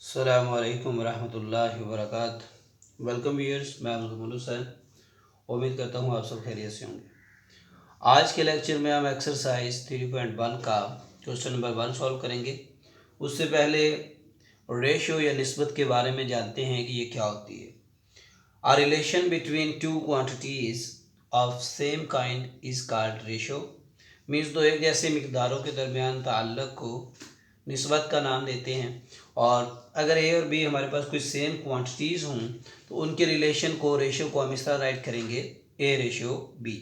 अस्सलामु अलैकुम रहमतुल्लाहि व बरकातहू। वेलकम व्यूअर्स, मैं मुल्क सर। उम्मीद करता हूँ आप सब खैरियत से होंगे। आज के लेक्चर में हम एक्सरसाइज 3.1 का क्वेश्चन नंबर 1 सॉल्व करेंगे। उससे पहले रेशियो या निस्बत के बारे में जानते हैं कि ये क्या होती है। A relation between two quantities of same kind is called ratio। Means दो एक जैसे मिकदारों के दरमियान ताल्लुक़ को निस्बत का नाम देते हैं। और अगर ए और बी हमारे पास कोई सेम क्वांटिटीज़ हों तो उनके रिलेशन को, रेशियो को हम इस तरह राइट करेंगे, ए रेशियो बी।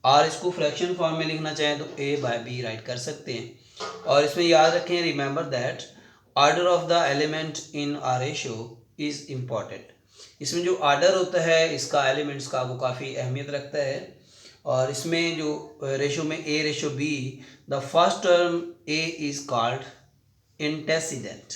और इसको फ्रैक्शन फॉर्म में लिखना चाहें तो ए बाय बी राइट कर सकते हैं। और इसमें याद रखें, remember that order of the element in a ratio is important. इसमें जो आर्डर होता है इसका, एलिमेंट्स का, वो काफ़ी अहमियत रखता है। और इसमें जो रेशो में A ratio B, the first term A is called antecedent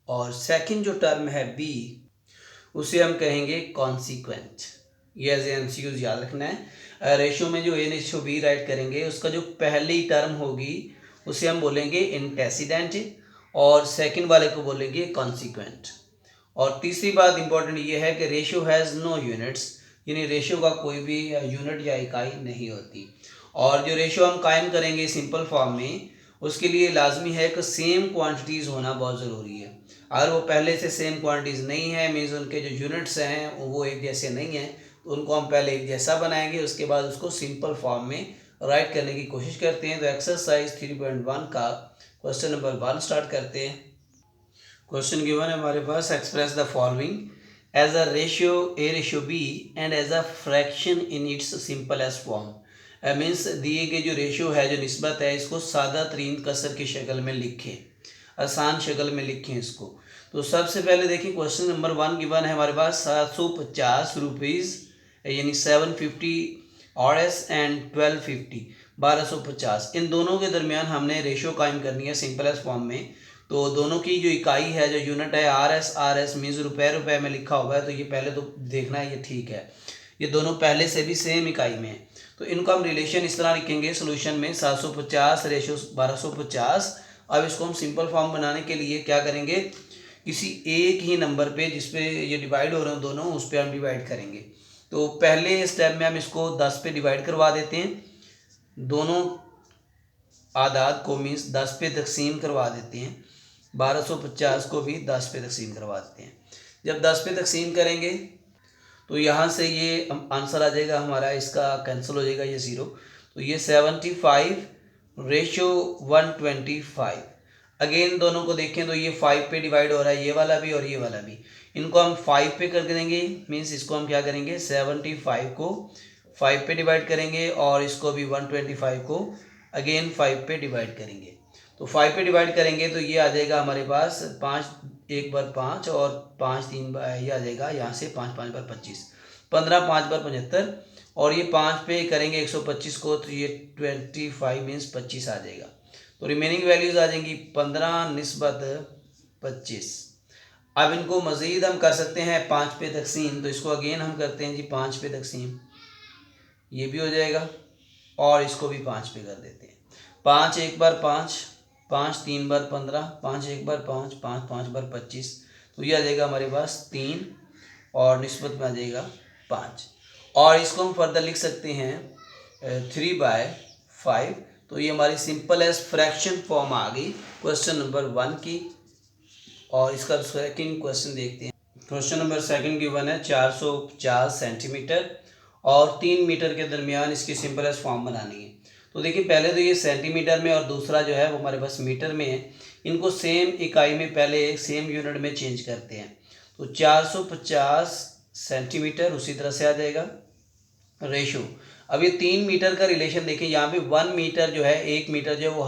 और सेकंड जो टर्म है बी उसे हम कहेंगे कॉन्सिक्वेंट। ये एज एमसीक्यूज याद रखना है। रेशो में जो ए रेशो बी राइट करेंगे उसका जो पहली टर्म होगी उसे हम बोलेंगे एंटेसिडेंट और सेकंड वाले को बोलेंगे कॉन्सिक्वेंट। और तीसरी बात इंपॉर्टेंट ये है कि रेशियो हैज़ नो यूनिट्स, यानी रेशियो का कोई भी यूनिट या इकाई नहीं होती। और जो रेशियो हम कायम करेंगे सिंपल फॉर्म में, उसके लिए लाजमी है कि सेम क्वांटिटीज़ होना बहुत ज़रूरी है। अगर वो पहले से सेम क्वांटिटीज़ नहीं है, मीन्स उनके जो यूनिट्स हैं वो एक जैसे नहीं हैं, तो उनको हम पहले एक जैसा बनाएंगे, उसके बाद उसको सिंपल फॉर्म में राइट करने की कोशिश करते हैं। तो एक्सरसाइज 3.1 का क्वेश्चन नंबर 1 स्टार्ट करते हैं। क्वेश्चन गिवन है हमारे पास, express the following as a ratio A ratio B and as a fraction in its simple as form. Means दिए गए जो रेशियो है, जो निस्बत है, इसको सादा तरीन कसर की शक्ल में लिखें, आसान शक्ल में लिखें इसको। तो सबसे पहले देखिए क्वेश्चन नंबर 1 गिवन है हमारे पास 750 रुपीज़, यानी 750 RS एंड 1250 1250। इन दोनों के दरमियान हमने रेशियो कायम करनी है सिंपल एज फॉर्म में। तो दोनों की जो इकाई है, जो यूनिट है, RS मीन्स रुपए रुपए में लिखा हुआ है, तो ये पहले तो देखना है ये ठीक है। ये दोनों पहले से भी सेम इकाई में है, तो इनको हम रिलेशन इस तरह लिखेंगे सोल्यूशन में 750 रेशियो 1250। अब इसको हम सिंपल फॉर्म बनाने के लिए क्या करेंगे, किसी एक ही नंबर पे जिस पे ये डिवाइड हो रहे हैं दोनों, उस पर हम डिवाइड करेंगे। तो पहले स्टेप में हम इसको 10 पे डिवाइड करवा देते हैं, दोनों आदाद को, मीन्स 10 पे तकसीम करवा देते हैं। 1250 को भी 10 पे तकसीम करवा देते हैं। जब 10 पे तकसीम करेंगे तो यहाँ से ये आंसर आ जाएगा हमारा, इसका कैंसिल हो जाएगा ये 0। तो ये 75 रेशियो 125। अगेन दोनों को देखें तो ये 5 पे डिवाइड हो रहा है, ये वाला भी और ये वाला भी। इनको हम 5 पे कर देंगे, मीन्स इसको हम क्या करेंगे, 75 को 5 पे डिवाइड करेंगे और इसको भी 125 को अगेन 5 पे डिवाइड करेंगे। तो 5 पे डिवाइड करेंगे तो ये आ जाएगा हमारे पास 5 एक बार 5 और 5 3 बार, ये आ जाएगा यहाँ से 5 5 बार 25, 15 5 बार 75 और ये 5 पे करेंगे 125 को, तो ये 25 मीन्स 25 आ जाएगा। तो रिमेनिंग वैल्यूज़ आ जाएंगी 15 निस्बत 25। अब इनको मज़ीद हम कर सकते हैं 5 पे तकसीम, तो इसको अगेन हम करते हैं जी 5 पे तकसीम, ये भी हो जाएगा और इसको भी 5 पे कर देते हैं। 5 एक बार 5, 5 3 बार 15, 5 एक बार 5, 5 5 बार 25, तो ये आ जाएगा हमारे पास 3 और निस्बत में आ जाएगा 5। और इसको हम फर्दर लिख सकते हैं 3/5। तो ये हमारी सिंपल एज फ्रैक्शन फॉर्म आ गई क्वेश्चन नंबर 1 की। और इसका सेकंड क्वेश्चन देखते हैं। क्वेश्चन नंबर 2 गिवन है 450 सेंटीमीटर और 3 मीटर के दरमियान इसकी सिंपल एज फॉर्म बनानी है। तो देखिए पहले तो ये सेंटीमीटर में और दूसरा जो है वो हमारे पास मीटर में है। इनको सेम इकाई में पहले सेम यूनिट में चेंज करते हैं। तो 450 सेंटीमीटर उसी तरह से आ जाएगा रेशो। अब ये 3 मीटर का रिलेशन देखिए, यहाँ पे 1 मीटर जो है, 1 मीटर जो है वो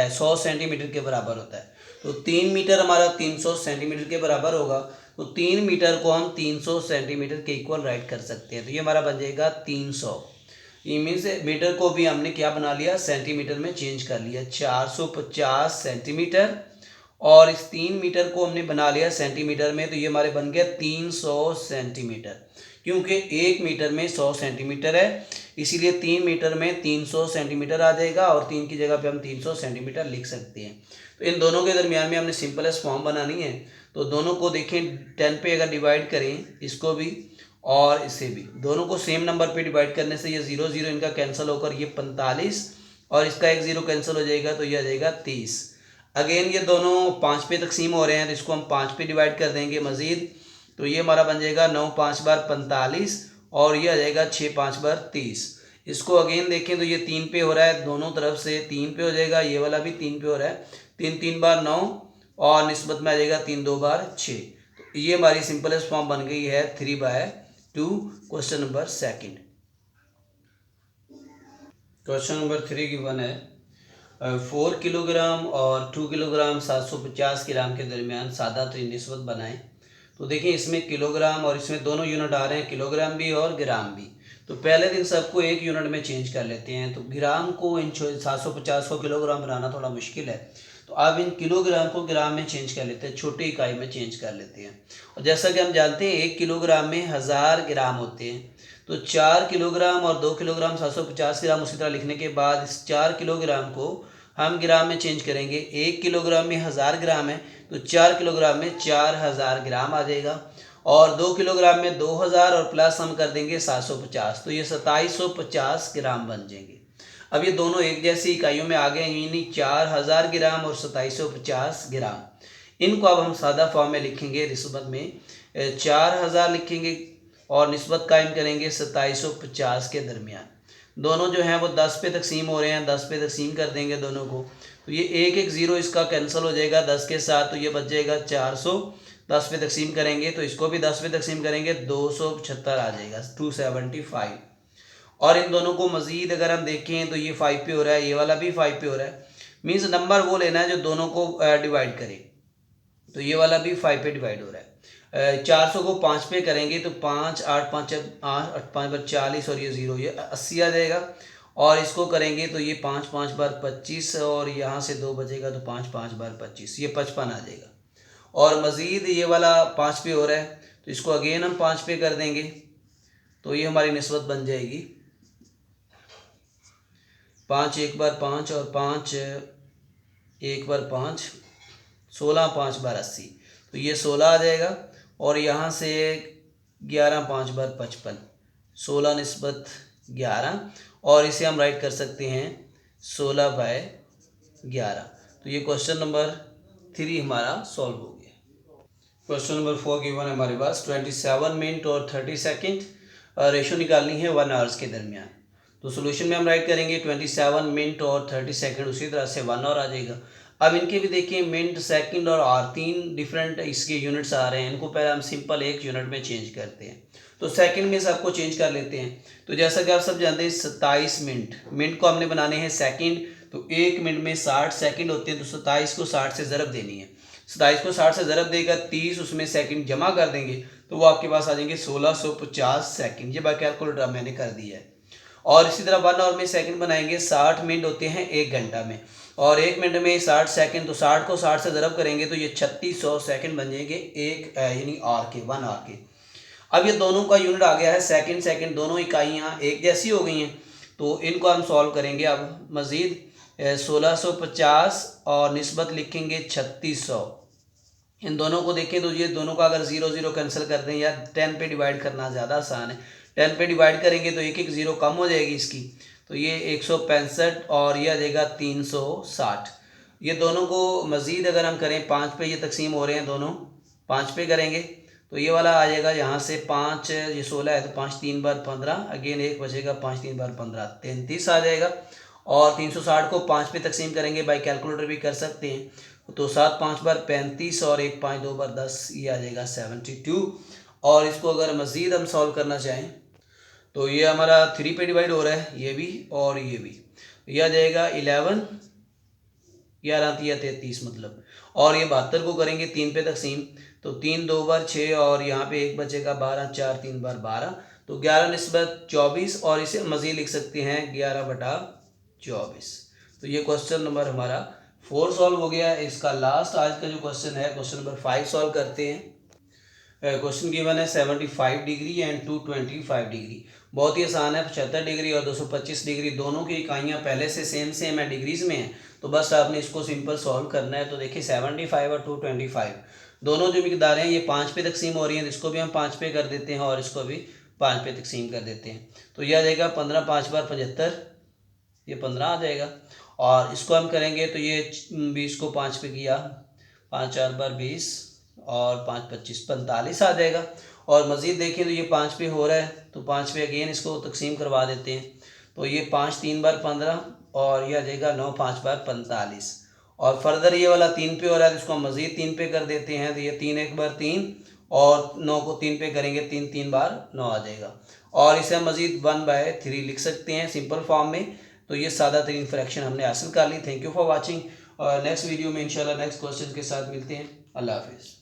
100 सेंटीमीटर के बराबर होता है। तो 3 मीटर हमारा 300 सेंटीमीटर के बराबर होगा। तो 3 मीटर को हम 300 सेंटीमीटर के इक्वल राइट कर सकते हैं। तो ये हमारा बन जाएगा 300। ये मीन्स मीटर को भी हमने क्या बना लिया, सेंटीमीटर में चेंज कर लिया। 450 सेंटीमीटर और इस 3 मीटर को हमने बना लिया सेंटीमीटर में, तो ये हमारे बन गया 300 सेंटीमीटर। क्योंकि 1 मीटर में 100 सेंटीमीटर है, इसीलिए 3 मीटर में 300 सेंटीमीटर आ जाएगा और 3 की जगह पे हम 300 सेंटीमीटर लिख सकते हैं। तो इन दोनों के दरमियान में हमने सिंपलेस्ट फॉर्म बनानी है। तो दोनों को देखें 10 पे अगर डिवाइड करें, इसको भी और इसे भी, दोनों को सेम नंबर पे डिवाइड करने से ये 0 0 इनका कैंसिल होकर ये 45 और इसका एक 0 कैंसिल हो जाएगा तो ये आ जाएगा 30। अगेन ये दोनों 5 पे तकसीम हो रहे हैं तो इसको हम 5 पे डिवाइड कर देंगे मज़ीद, तो ये हमारा बन जाएगा 9 5 बार 45 और ये आ जाएगा 6 5 बार 30। इसको अगेन देखें तो ये 3 पे हो रहा है, दोनों तरफ से 3 पे हो जाएगा, ये वाला भी 3 पे हो रहा है, 3 3 बार 9 और निस्बत में आ जाएगा 3 2 बार 6। तो ये हमारी सिंपलेस्ट फॉर्म बन गई है 3/2। Question number second. Question number 3 given है 4 किलोग्राम और 2 किलोग्राम 750 ग्राम के दरमियान सादा तरीन निस्बत बनाएं। तो देखिए इसमें किलोग्राम और इसमें दोनों यूनिट आ रहे हैं, किलोग्राम भी और ग्राम भी। तो पहले दिन सबको एक यूनिट में चेंज कर लेते हैं। तो ग्राम को इन 750 को किलोग्राम बनाना थोड़ा मुश्किल है, तो अब इन किलोग्राम को ग्राम में चेंज कर लेते हैं, छोटी इकाई में चेंज कर लेते हैं। और जैसा कि हम जानते हैं 1 किलोग्राम में 1000 ग्राम होते हैं, तो 4 किलोग्राम और 2 किलोग्राम 750 ग्राम उसी तरह लिखने के बाद इस 4 किलोग्राम को हम ग्राम में चेंज करेंगे। 1 किलोग्राम में 1000 ग्राम है तो 4 किलोग्राम में 4000 ग्राम आ जाएगा, और 2 किलोग्राम में 2000 और प्लस हम कर देंगे 750, तो ये 2750 ग्राम बन जाएंगे। अब ये दोनों एक जैसी इकाइयों में आ गए, यानी 4000 ग्राम और 2750 ग्राम। इनको अब हम सादा फॉर्म में लिखेंगे, निस्बत में 4000 लिखेंगे और निस्बत कायम करेंगे 2750 के दरमियान। दोनों जो हैं वो 10 पे तकसीम हो रहे हैं, 10 पे तकसीम कर देंगे दोनों को, तो ये एक एक ज़ीरो इसका कैंसिल हो जाएगा 10 के साथ, तो ये बच जाएगा 400। 10 पे तकसीम करेंगे तो इसको भी 10 पे तकसीम करेंगे, 275 आ जाएगा, 275। और इन दोनों को मज़ीद अगर हम देखें तो ये 5 पे हो रहा है, ये वाला भी 5 पे हो रहा है। मीन्स नंबर वो लेना है जो दोनों को डिवाइड करे। तो ये वाला भी 5 पे डिवाइड हो रहा है। 400 को 5 पे करेंगे तो 5 8 5 8 8 5 बार 40 और ये 0, ये 80 आ जाएगा। और इसको करेंगे तो ये 5 5 बार 25 और यहाँ से 2 बचेगा तो 5 5 बार 25, ये 55 आ जाएगा। और मज़ीद ये वाला 5 पे हो रहा है तो इसको अगेन हम 5 पे कर देंगे, तो ये हमारी निस्बत बन जाएगी 5 1 बार 5 और 5 1 बार 5, 16 5 बार 80, तो ये 16 आ जाएगा। और यहाँ से 11 5 बार 55, 16 निस्बत 11, और इसे हम राइट कर सकते हैं 16/11। तो ये क्वेश्चन नंबर 3 हमारा सॉल्व हो गया। क्वेश्चन नंबर 4 गिवन है हमारे पास 27 मिनट और 30 सेकेंड, रेशो निकालनी है 1 आवर्स के दरमियान। तो सोल्यूशन में हम राइट करेंगे 27 मिनट और 30 सेकेंड, उसी तरह से 1 आवर आ जाएगा। अब इनके भी देखिए मिनट सेकंड और आवर 3 डिफरेंट इसके यूनिट्स आ रहे हैं, इनको पहले हम सिंपल एक यूनिट में चेंज करते हैं। तो सेकंड में सबको चेंज कर लेते हैं। तो जैसा कि आप सब जानते हैं 27 मिनट, मिनट को हमने बनाने हैं सेकंड, तो 1 मिनट में 60 सेकंड होते हैं, तो 27 को 60 से ज़रब देनी है। 27 को 60 से ज़रब देकर 30 उसमें सेकंड जमा कर देंगे तो वो आपके पास आ जाएंगे 1650 सेकंड। ये बाय कैलकुलेटर मैंने कर दिया है। और इसी तरह 1 आवर में सेकंड बनाएंगे, 60 मिनट होते हैं 1 घंटा में, और 1 मिनट में 60 सेकंड, तो 60 को 60 से ज़रब करेंगे तो ये 3600 सेकंड बन जाएंगे एक यानी आवर के, 1 आवर के। अब ये दोनों का यूनिट आ गया है सेकंड सेकंड, दोनों इकाइयाँ एक जैसी हो गई हैं, तो इनको हम सॉल्व करेंगे अब मज़ीद। 1650 और निस्बत लिखेंगे 3600। इन दोनों को देखें तो ये दोनों का अगर 0 0 कैंसिल कर दें या 10 पे डिवाइड करना ज़्यादा आसान है, 10 पे डिवाइड करेंगे तो एक एक ज़ीरो कम हो जाएगी इसकी, तो ये 165 और ये आ जाएगा 360। ये दोनों को मज़ीद अगर हम करें 5 पे ये तकसीम हो रहे हैं, दोनों 5 पे करेंगे तो ये वाला आ जाएगा यहाँ से 5, ये 16 है तो 5 3 बार 15, अगेन एक बचेगा 5 3 बार 15, 33 आ जाएगा। और 360 को 5 पे तकसीम करेंगे, बाई कैलकुलेटर भी कर सकते हैं, तो 7 5 बार 35 और 1 5 2 बार 10, ये आ जाएगा 72। और इसको अगर मज़ीद हम सॉल्व करना चाहें तो ये हमारा 3 पे डिवाइड हो रहा है, ये भी और ये भी, ये आ जाएगा 11 11 या 33 मतलब। और ये 72 को करेंगे 3 पे तकसीम, तो 3 2 बार 6 और यहाँ पे एक बचेगा 12, 4 3 बार 12, तो 11 निस्बत 24, और इसे मज़ीद लिख सकते हैं 11/24। तो ये क्वेश्चन नंबर हमारा 4 सॉल्व हो गया। इसका लास्ट आज का जो क्वेश्चन है, क्वेश्चन नंबर 5 सॉल्व करते हैं। क्वेश्चन गिवन है 75 डिग्री एंड 225 डिग्री, बहुत ही आसान है। 75 डिग्री और 225 डिग्री दोनों की इकाइयाँ पहले से सेम है, डिग्रीज में है, तो बस आपने इसको सिंपल सॉल्व करना है। तो देखिए 75 और 225 दोनों जो मिकदारें हैं ये 5 पे तकसीम हो रही हैं, इसको भी हम 5 पे कर देते हैं और इसको भी 5 पे तकसीम कर देते हैं। तो यह आ जाएगा 15 5 बार 75, ये 15 आ जाएगा। और इसको हम करेंगे तो ये 20 को 5 पे किया, 5 4 बार 20 और 5 25 45 आ जाएगा। और मज़ीद देखें तो ये 5 पे हो रहा है, तो 5 पे अगेन इसको तकसीम करवा देते हैं। तो ये 5 3 बार 15 और ये आ जाएगा 9 5 बार 45। और फर्दर ये वाला 3 पे हो रहा है, तो इसको हम मज़ीद 3 पे कर देते हैं। तो ये 3 1 बार 3 और 9 को 3 पे करेंगे, 3 3 बार 9 आ जाएगा। और इसे हम मज़ीद 1/3 लिख सकते हैं सिंपल फॉर्म में। तो ये सादा तरीन फ्रैक्शन हमने हासिल कर ली। Thank you for watching. और नेक्स्ट वीडियो में इंशाल्लाह नेक्स्ट क्वेश्चन के साथ मिलते हैं। अल्लाह हाफिज़।